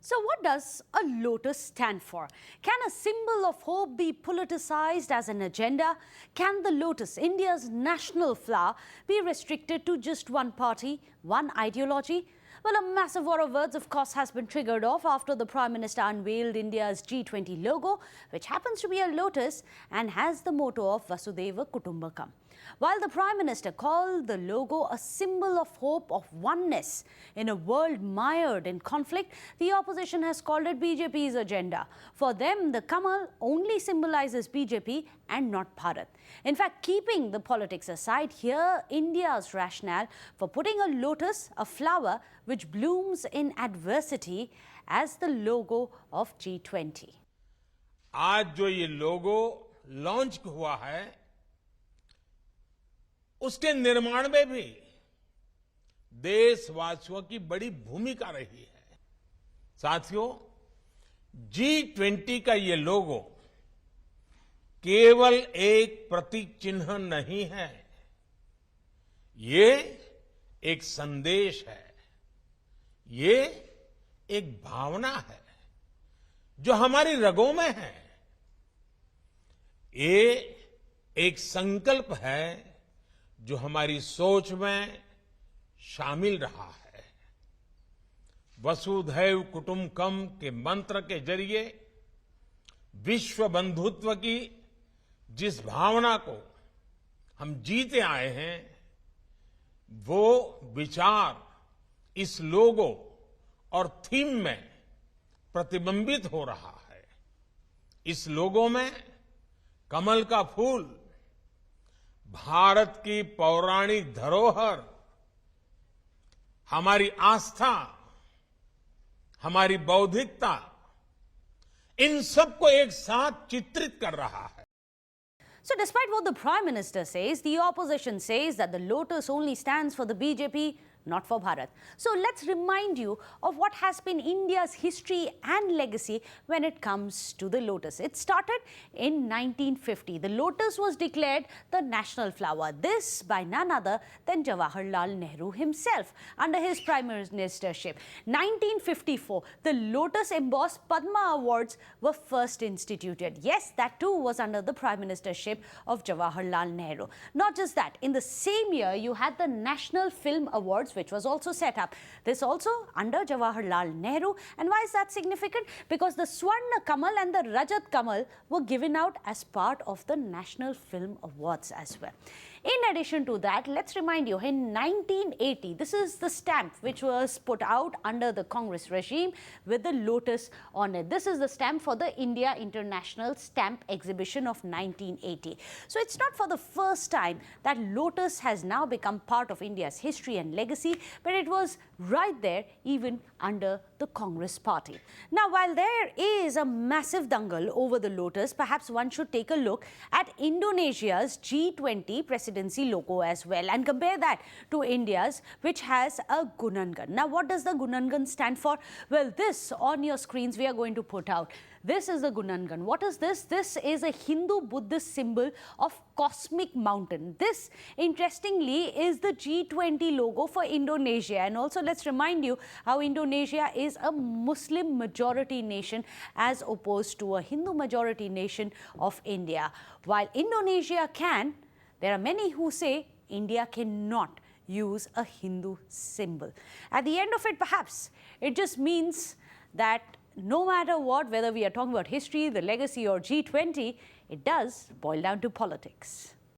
So what does a lotus stand for? Can a symbol of hope be politicized as an agenda? Can the lotus, India's national flower, be restricted to just one party, one ideology? Well, a massive war of words, of course, has been triggered off after the Prime Minister unveiled India's G20 logo, which happens to be a lotus and has the motto of Vasudhaiva Kutumbakam. While the Prime Minister called the logo a symbol of hope, of oneness in a world mired in conflict, the opposition has called it BJP's agenda. For them, the Kamal only symbolizes BJP and not Bharat. In fact, keeping the politics aside, here India's rationale for putting a lotus, a flower which blooms in adversity, as the logo of G20. आज जो ये लोगो launch हुआ है, उसके निर्माण में भी देशवासियों की बड़ी भूमिका रही है। साथियों, G20 का ये लोगो केवल एक प्रतीक चिन्ह नहीं है, ये एक संदेश है, ये एक भावना है जो हमारी रगों में है। ये एक संकल्प है जो हमारी सोच में शामिल रहा है। वसुधैव कुटुंबकम के मंत्र के जरिए विश्व बंधुत्व की जिस भावना को हम जीते आए हैं, वो विचार इस लोगो और थीम में प्रतिबिंबित हो रहा है। इस लोगो में कमल का फूल भारत की पौराणिक धरोहर, हमारी आस्था, हमारी बौद्धिकता, इन सबको एक साथ चित्रित कर रहा है। So despite what the Prime Minister says, the opposition says that the lotus only stands for the BJP, not for Bharat. So let's remind you of what has been India's history and legacy when it comes to the lotus. It started in 1950. The lotus was declared the national flower. This by none other than Jawaharlal Nehru himself under his prime ministership. 1954, the lotus embossed Padma Awards were first instituted. Yes, that too was under the prime ministership of Jawaharlal Nehru. Not just that, in the same year you had the National Film Awards, which was also set up. This also under Jawaharlal Nehru. And why is that significant? Because the Swarna Kamal and the Rajat Kamal were given out as part of the National Film Awards as well. In addition to that, let's remind you, in 1980, this is the stamp which was put out under the Congress regime with the lotus on it. This is the stamp for the India International Stamp Exhibition of 1980. So it's not for the first time that lotus has now become part of India's history and legacy, but it was right there even under the Congress party. Now, while there is a massive dangle over the lotus, perhaps one should take a look at Indonesia's G20 presidency logo as well and compare that to India's, which has a Gunangan. Now, what does the Gunangan stand for? Well, this on your screens we are going to put out. This is the Gunangan. What is this? This is a Hindu-Buddhist symbol of cosmic mountain. This, interestingly, is the G20 logo for Indonesia. And also, let's remind you how Indonesia is a Muslim majority nation as opposed to a Hindu majority nation of India. While Indonesia can, there are many who say India cannot use a Hindu symbol. At the end of it, perhaps, it just means that no matter what, whether we are talking about history, the legacy or G20, it does boil down to politics.